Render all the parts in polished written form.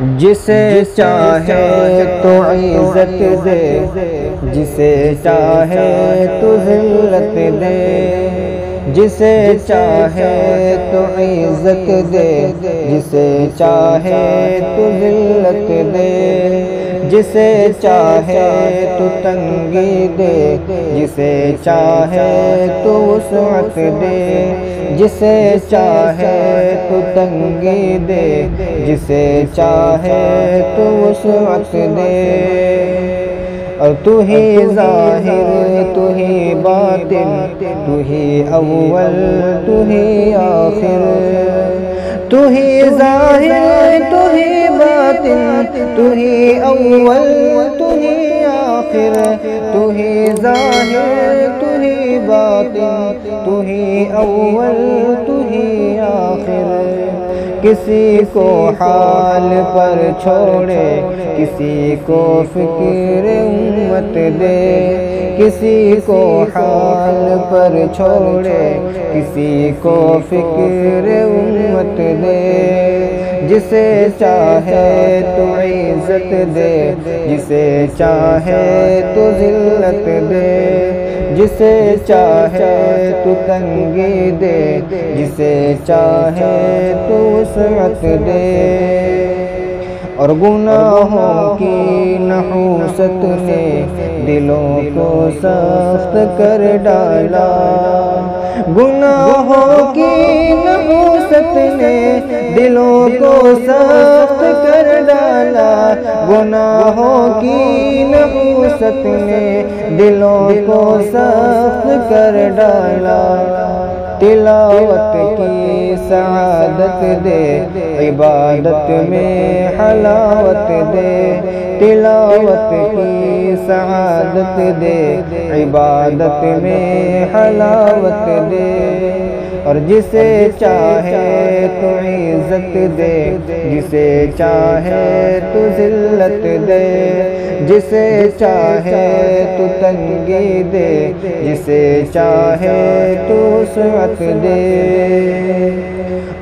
جسے چاہے تو عزت دے، جسے چاہے تو ذلت دے، جسے چاہے تو عزت دے، جسے چاہے تو ذلت دے، جسے چاہے تو تنگی دے، جسے چاہے تو وسعت دے، جسے چاہے تو تنگی دے، جسے چاہے تو وسعت دے۔ اور تو ہی ظاہر تو ہی باطن، تو ہی اول تو ہی آخر، تو ہی ظاہر تو ہی باطن، تو ہی اول تو ہی آخر، تو ہی ظاہر تو ہی باطن، تو ہی اول تو ہی آخر۔ کسی کو حال پر چھوڑے، کسی کو فکر امت دے، کسی کو حال پر چھوڑے، کسی کو فکر امت دے، جسے چاہے تو عزت دے، جسے چاہے تو ذلت دے، جسے چاہے تو تنگی دے، جسے چاہے تو وسعت دے۔ اور گناہوں کی نحوست نے دلوں کو سخت کر ڈالا، گناہوں کی نحوست نے دلوں کو سخت کر ڈالا، گناہوں کی نحوست نے دلوں کو سخت کر ڈالا۔ تلاوت کی سعادت دے، عبادت میں حلاوت دے، تلاوت کی سعادت دے، عبادت میں حلاوت دے۔ اور جسے چاہے تو عزت دے، جسے چاہے تو ذلت دے، جسے چاہے تو تنگی دے، جسے چاہے تو وسعت دے۔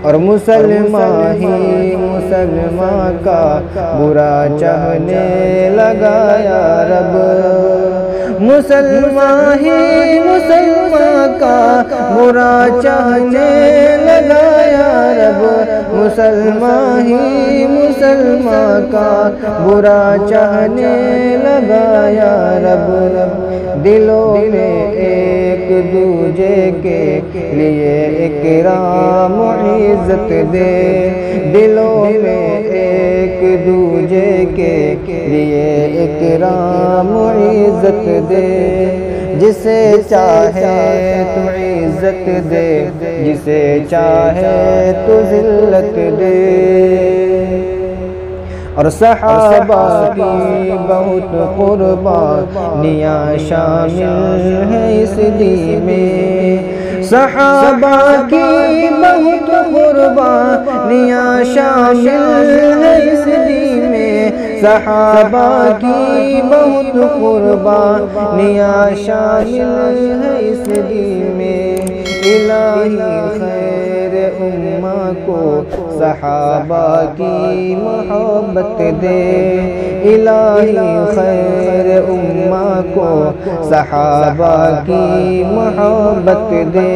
اور مسلمان ہی مسلمان کا برا چاہنے لگا یا رب، مسلمان ہی مسلمان کا برا چاہنے لگا یا رب، مسلمان ہی مسلمان کا برا چاہنے لگا یا رب۔ دلوں میں ایک دوجے کے لیے اکرام و عزت دے، دلوں میں ایک دوجے کے لیے اکرام و عزت دے، جسے چاہے تو عزت دے، جسے چاہے تو ذلت دے۔ اور صحابہ کی بہت قربانیاں شامل ہیں اس دین میں، صحابہ کی بہت قربانیاں شامل ہیں اس دین میں، صحابہ کی بہت قربانیاں شامل ہیں اس دین میں۔ الہی خیر امہ کو صحابہ کی محبت دے، الہی خیر امہ کو صحابہ کی محبت دے،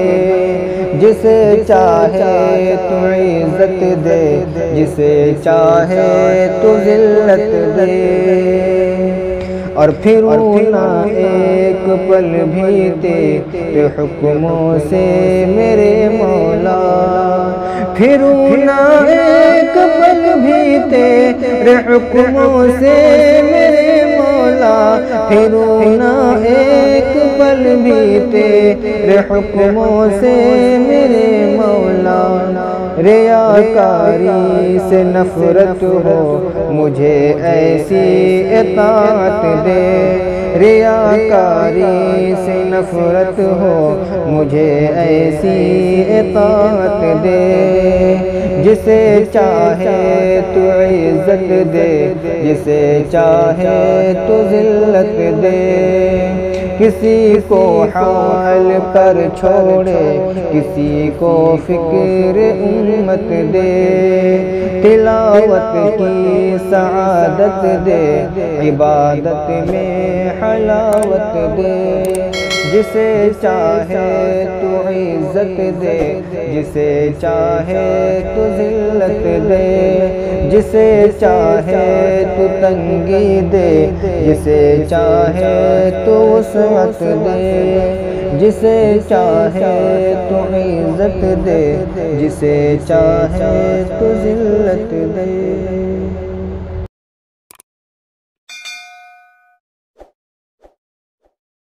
جسے چاہے تو عزت دے، جسے چاہے تو ذلت دے۔ اور پھروں نہ ایک پل بھی تیرے حکموں سے میرے مولا، پھروں نہ ایک پل بھی تیرے حکموں سے میرے مولا، پھروں نہ ایک پل بھی تیرے حکموں سے میرے مولا۔ ریاکاری سے نفرت ہو مجھے ایسی اطاعت دے، ریاکاری سے نفرت ہو مجھے ایسی اطاعت دے، جسے چاہے تو عزت دے، جسے چاہے تو ذلت دے۔ کسی کو حال پر چھوڑے کسی کو فکر امت دے، تلاوت کی سعادت دے، عبادت میں حلاوت دے، جسے چاہے تو عزت دے، جسے چاہے تو ذلت دے، جسے چاہے تو تنگی دے، جسے چاہے تو وسعت دے، جسے چاہے تو عزت دے، جسے چاہے تو ذلت دے۔